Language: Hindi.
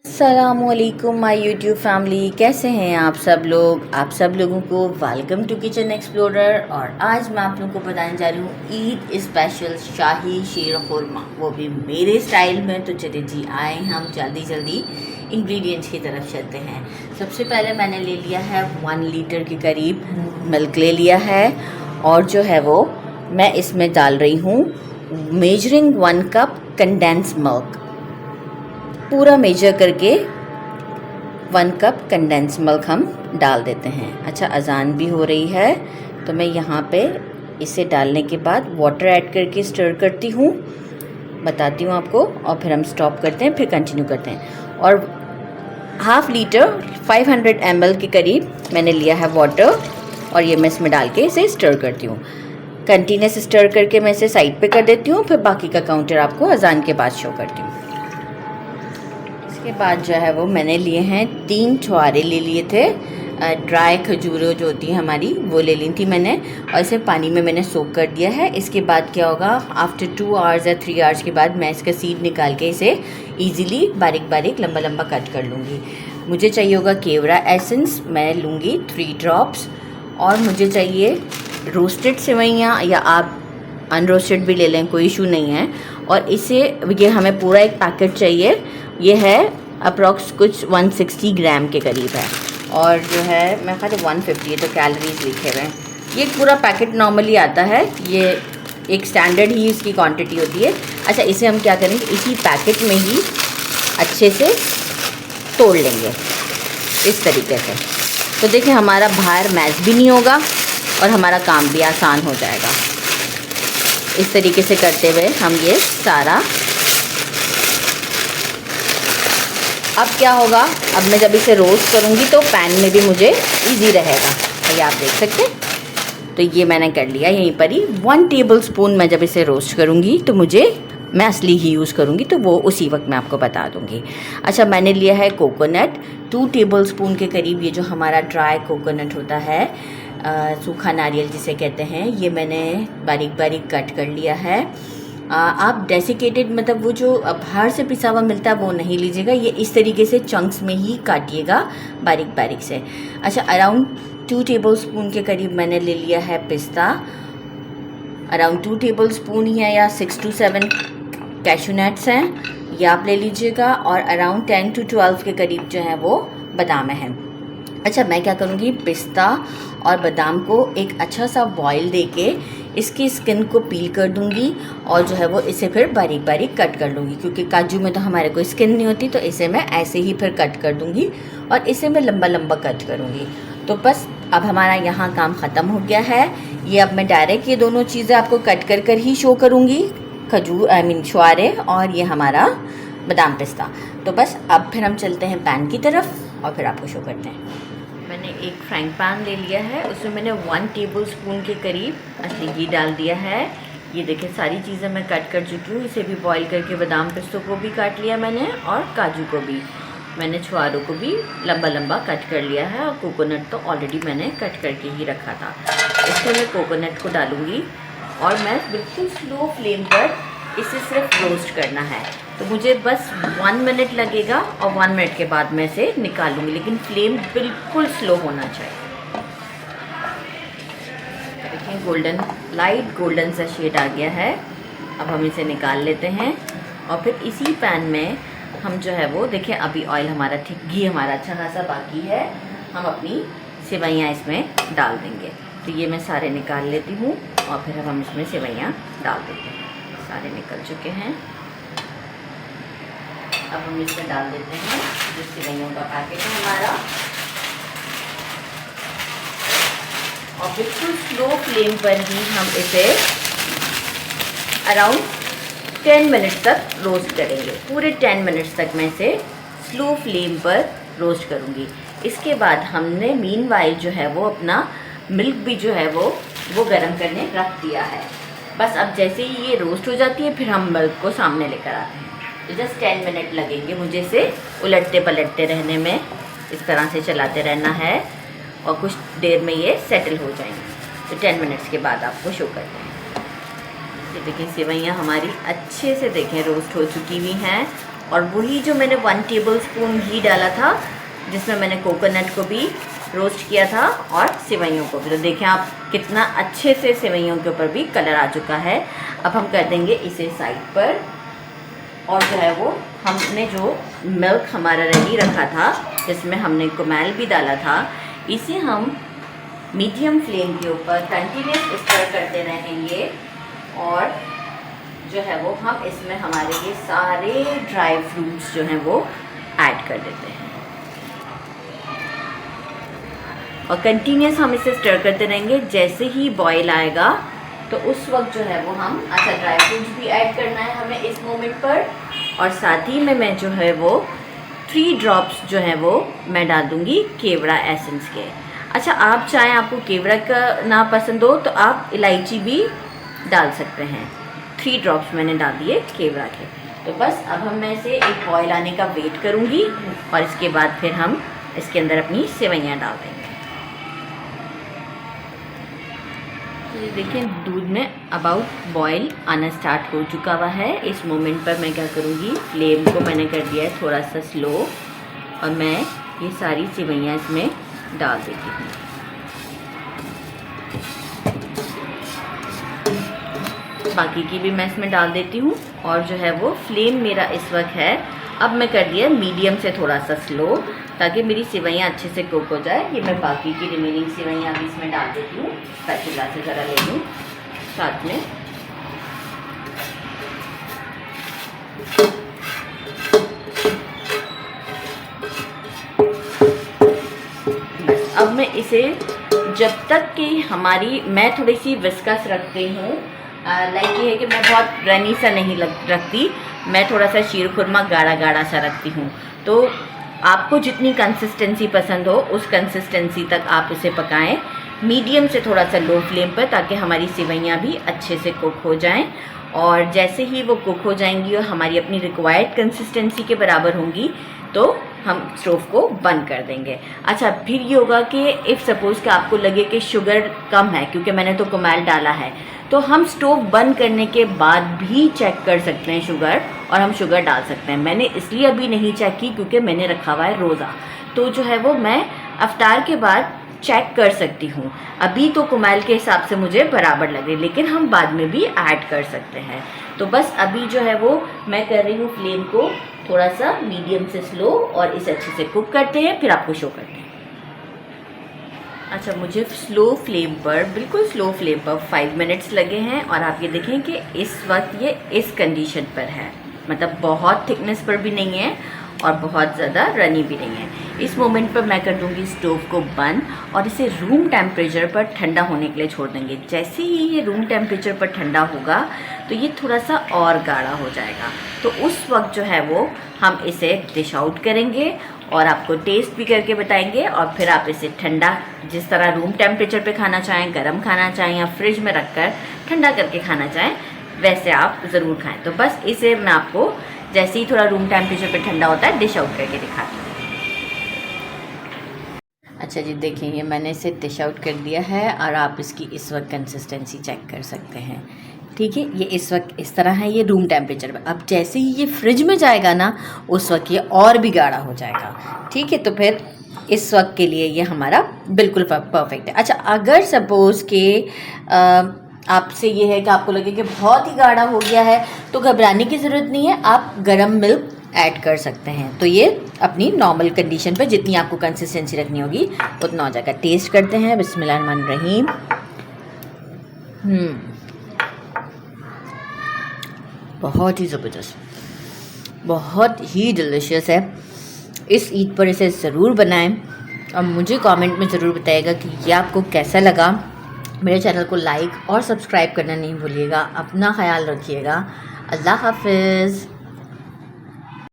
अस्सलामुअलैकुम माय यूट्यूब फैमिली, कैसे हैं आप सब लोग। आप सब लोगों को वेलकम टू किचन एक्सप्लोरर। और आज मैं आप लोगों को बताने जा रही हूँ ईद स्पेशल शाही शीर खुरमा, वो भी मेरे स्टाइल में। तो चलिए जी, आए हम जल्दी इंग्रेडिएंट्स की तरफ चलते हैं। सबसे पहले मैंने ले लिया है 1 लीटर के करीब मिल्क ले लिया है, और जो है वो मैं इसमें डाल रही हूँ मेजरिंग 1 कप कंडेंस मिल्क। पूरा मेजर करके 1 कप कंडेंस मिल्क हम डाल देते हैं। अच्छा, अजान भी हो रही है तो मैं यहाँ पे इसे डालने के बाद वाटर ऐड करके स्टर करती हूँ, बताती हूँ आपको, और फिर हम स्टॉप करते हैं, फिर कंटिन्यू करते हैं। और हाफ़ लीटर 500 ml के करीब मैंने लिया है वाटर, और ये मैं इसमें डाल के इसे स्टर करती हूँ। कंटिन्यूस स्टर करके मैं इसे साइड पे कर देती हूँ, फिर बाकी का काउंटर आपको अजान के बाद शो करती हूँ। इसके बाद जो है वो मैंने लिए हैं 3 छुहारे ले लिए थे, ड्राई खजूरें जो होती हैं हमारी, वो ले ली थी मैंने, और इसे पानी में मैंने सोक कर दिया है। इसके बाद क्या होगा, आफ्टर 2 आवर्स या 3 आवर्स के बाद मैं इसका सीड निकाल के इसे इजीली बारीक बारीक लंबा लंबा कट कर लूँगी। मुझे चाहिए होगा केवड़ा एसेंस, मैं लूँगी 3 ड्रॉप्स। और मुझे चाहिए रोस्टेड सेवइयाँ, या आप अनरोस्टेड भी ले लें, कोई इशू नहीं है। और इसे ये हमें पूरा एक पैकेट चाहिए, ये है अप्रॉक्स कुछ 160 ग्राम के करीब है, और जो है मैं खाली 150 है तो कैलोरीज लिखे हुए हैं। ये पूरा पैकेट नॉर्मली आता है, ये एक स्टैंडर्ड ही इसकी क्वांटिटी होती है। अच्छा, इसे हम क्या करेंगे, इसी पैकेट में ही अच्छे से तोड़ लेंगे इस तरीके से। तो देखिए, हमारा बाहर मैश भी नहीं होगा और हमारा काम भी आसान हो जाएगा। इस तरीके से करते हुए हम ये सारा, अब क्या होगा, अब मैं जब इसे रोस्ट करूँगी तो पैन में भी मुझे इजी रहेगा। ये आप देख सकते हैं। तो ये मैंने कर लिया यहीं पर ही। 1 टेबल स्पून मैं जब इसे रोस्ट करूँगी तो मैं असली ही यूज़ करूँगी, तो वो उसी वक्त मैं आपको बता दूँगी। अच्छा, मैंने लिया है कोकोनट 2 टेबल स्पून के करीब। ये जो हमारा ड्राई कोकोनट होता है, सूखा नारियल जिसे कहते हैं, ये मैंने बारीक बारीक कट कर लिया है। आप डेसिकेटेड, मतलब वो जो बाहर से पिसा हुआ मिलता है वो नहीं लीजिएगा, ये इस तरीके से चंक्स में ही काटिएगा बारीक बारीक से। अच्छा, अराउंड 2 टेबल स्पून के करीब मैंने ले लिया है पिस्ता, अराउंड 2 टेबल स्पून ही है, या 6 to 7 कैशू नट्स हैं, ये आप ले लीजिएगा। और अराउंड 10 to 12 के करीब जो है वो बादाम हैं। अच्छा, मैं क्या करूँगी, पिस्ता और बादाम को एक अच्छा सा बॉईल देके इसकी स्किन को पील कर दूंगी, और जो है वो इसे फिर बारीक बारीक कट कर लूँगी, क्योंकि काजू में तो हमारे कोई स्किन नहीं होती, तो इसे मैं ऐसे ही फिर कट कर दूंगी, और इसे मैं लंबा लंबा कट करूँगी। तो बस अब हमारा यहाँ काम ख़त्म हो गया है। ये अब मैं डायरेक्ट ये दोनों चीज़ें आपको कट कर कर ही शो करूँगी, छुहारे और ये हमारा बादाम पिस्ता। तो बस अब फिर हम चलते हैं पैन की तरफ और फिर आपको शो करते हैं। मैंने एक फ्राइंग पैन ले लिया है, उसमें मैंने 1 टेबल स्पून के करीब असली घी डाल दिया है। ये देखिए, सारी चीज़ें मैं कट कर चुकी हूँ। इसे भी बॉईल करके बादाम पिस्तों को भी काट लिया मैंने, और काजू को भी मैंने, छुहारों को भी लंबा लंबा कट कर लिया है, और कोकोनट तो ऑलरेडी मैंने कट करके ही रखा था। इसमें मैं कोकोनट को डालूँगी, और मैं बिल्कुल स्लो फ्लेम पर इसे सिर्फ रोस्ट करना है। तो मुझे बस 1 मिनट लगेगा, और 1 मिनट के बाद मैं इसे निकालूंगी, लेकिन फ्लेम बिल्कुल स्लो होना चाहिए। देखिए, गोल्डन, लाइट गोल्डन सा शेड आ गया है। अब हम इसे निकाल लेते हैं, और फिर इसी पैन में हम जो है वो, देखिए अभी ऑयल हमारा ठीक, घी हमारा अच्छा खासा बाकी है, हम अपनी सेवइयाँ इसमें डाल देंगे। तो ये मैं सारे निकाल लेती हूँ, और फिर अब हम इसमें सेवइयाँ डाल देते हैं। सारे निकल चुके हैं। अब हम इसमें डाल देते हैं जो सेवइयों का पैकेट है हमारा, और बिल्कुल स्लो फ्लेम पर ही हम इसे अराउंड 10 मिनट तक रोस्ट करेंगे। पूरे 10 मिनट्स तक मैं इसे स्लो फ्लेम पर रोस्ट करूँगी। इसके बाद हमने मीनवाइल जो है वो अपना मिल्क भी जो है वो गर्म करने रख दिया है। बस अब जैसे ही ये रोस्ट हो जाती है, फिर हम मिल्क को सामने लेकर आते हैं। तो जस्ट 10 मिनट लगेंगे मुझे इसे उलटते पलटते रहने में, इस तरह से चलाते रहना है, और कुछ देर में ये सेटल हो जाएंगे। तो 10 मिनट्स के बाद आपको शो करते हैं। ये देखिए, सेवइयाँ हमारी अच्छे से देखें रोस्ट हो चुकी हुई हैं, और वही जो मैंने 1 टेबलस्पून घी डाला था, जिसमें मैंने कोकोनट को भी रोस्ट किया था और सेवइयों को भी। तो देखें आप कितना अच्छे से सेवइयों के ऊपर भी कलर आ चुका है। अब हम कर देंगे इसे साइड पर, और जो है वो हमने जो मिल्क हमारा रेडी रखा था, जिसमें हमने कुमैल भी डाला था, इसे हम मीडियम फ्लेम के ऊपर कंटिन्यूस स्टर करते रहेंगे। और जो है वो हम इसमें हमारे ये सारे ड्राई फ्रूट्स जो हैं वो ऐड कर देते हैं, और कंटिन्यूस हम इसे स्टर करते रहेंगे। जैसे ही बॉईल आएगा तो उस वक्त जो है वो हम, अच्छा ड्राई फ्रूट्स भी ऐड करना है हमें इस मोमेंट पर, और साथ ही में मैं जो है वो 3 ड्रॉप्स जो है वो मैं डाल दूँगी केवड़ा एसेंस के। अच्छा, आप चाहें आपको केवड़ा का ना पसंद हो तो आप इलायची भी डाल सकते हैं। 3 ड्रॉप्स मैंने डाल दिए केवड़ा के। तो बस अब मैं इसे एक बॉईल आने का वेट करूँगी, और इसके बाद फिर हम इसके अंदर अपनी सेवइयाँ डाल देंगे। तो ये देखें दूध में अबाउट बॉईल आना स्टार्ट हो चुका हुआ है। इस मोमेंट पर मैं क्या करूँगी, फ्लेम को मैंने कर दिया है थोड़ा सा स्लो, और मैं ये सारी सेवइयाँ इसमें डाल देती हूँ। बाकी की भी मैं इसमें डाल देती हूँ, और जो है वो फ्लेम मेरा इस वक्त है, अब मैं कर दिया मीडियम से थोड़ा सा स्लो, ताकि मेरी सेवइयाँ अच्छे से कुक हो जाए। ये मैं बाकी की रिमेनिंग सेवइयाँ भी इसमें डाल देती हूँ, स्पैचुला से ज़रा ले लूँ साथ में। बस अब मैं इसे जब तक कि हमारी, मैं थोड़ी सी विस्कस रखती हूँ, लाइक ये है कि मैं बहुत रनी सा नहीं रखती, मैं थोड़ा सा शीर खुरमा गाढ़ा गाढ़ा सा रखती हूँ। तो आपको जितनी कंसिस्टेंसी पसंद हो उस कंसिस्टेंसी तक आप इसे पकाएं, मीडियम से थोड़ा सा लो फ्लेम पर, ताकि हमारी सेवइयाँ भी अच्छे से कुक हो जाएं। और जैसे ही वो कुक हो जाएंगी और हमारी अपनी रिक्वायर्ड कंसिस्टेंसी के बराबर होंगी, तो हम स्टोव को बंद कर देंगे। अच्छा, फिर ये होगा कि इफ़ सपोज़ कि आपको लगे कि शुगर कम है, क्योंकि मैंने तो कुमैल डाला है, तो हम स्टोव बंद करने के बाद भी चेक कर सकते हैं शुगर, और हम शुगर डाल सकते हैं। मैंने इसलिए अभी नहीं चेक की क्योंकि मैंने रखा हुआ है रोज़ा, तो जो है वो मैं अफ्तार के बाद चेक कर सकती हूँ। अभी तो कुमैल के हिसाब से मुझे बराबर लग रही, लेकिन हम बाद में भी ऐड कर सकते हैं। तो बस अभी जो है वो मैं कर रही हूँ फ्लेम को थोड़ा सा मीडियम से स्लो, और इसे अच्छे से कुक करते हैं, फिर आपको शो करते हैं। अच्छा, मुझे स्लो फ्लेम पर, बिल्कुल स्लो फ्लेम पर 5 मिनट्स लगे हैं, और आप ये देखें कि इस वक्त ये इस कंडीशन पर है, मतलब बहुत थिकनेस पर भी नहीं है और बहुत ज़्यादा रनी भी नहीं है। इस मोमेंट पर मैं कर दूंगी स्टोव को बंद, और इसे रूम टेम्परेचर पर ठंडा होने के लिए छोड़ देंगे। जैसे ही ये रूम टेम्परेचर पर ठंडा होगा तो ये थोड़ा सा और गाढ़ा हो जाएगा, तो उस वक्त जो है वो हम इसे डिश आउट करेंगे और आपको टेस्ट भी करके बताएंगे। और फिर आप इसे ठंडा, जिस तरह रूम टेम्परेचर पे खाना चाहें, गर्म खाना चाहें, या फ्रिज में रखकर ठंडा करके खाना चाहें, वैसे आप ज़रूर खाएं। तो बस इसे मैं आपको जैसे ही थोड़ा रूम टेम्परेचर पे ठंडा होता है डिश आउट करके दिखाती हूँ। अच्छा जी, देखिए ये मैंने इसे डिश आउट कर दिया है, और आप इसकी इस वक्त कंसिस्टेंसी चेक कर सकते हैं। ठीक है, ये इस वक्त इस तरह है, ये रूम टेम्परेचर पे। अब जैसे ही ये फ्रिज में जाएगा ना, उस वक्त ये और भी गाढ़ा हो जाएगा। ठीक है, तो फिर इस वक्त के लिए ये हमारा बिल्कुल परफेक्ट है। अच्छा, अगर सपोज़ के आपसे ये है कि आपको लगे कि बहुत ही गाढ़ा हो गया है, तो घबराने की ज़रूरत नहीं है, आप गरम मिल्क ऐड कर सकते हैं। तो ये अपनी नॉर्मल कंडीशन पर जितनी आपको कंसिस्टेंसी रखनी होगी उतना हो जाएगा। टेस्ट करते हैं, बिस्मिल्लाहिर्रहमानिर्रहीम। बहुत ही ज़बरदस्त, बहुत ही डिलीशियस है। इस ईद पर इसे ज़रूर बनाएं, और मुझे कमेंट में ज़रूर बताइएगा कि ये आपको कैसा लगा। मेरे चैनल को लाइक और सब्सक्राइब करना नहीं भूलिएगा। अपना ख्याल रखिएगा। अल्लाह हाफिज़।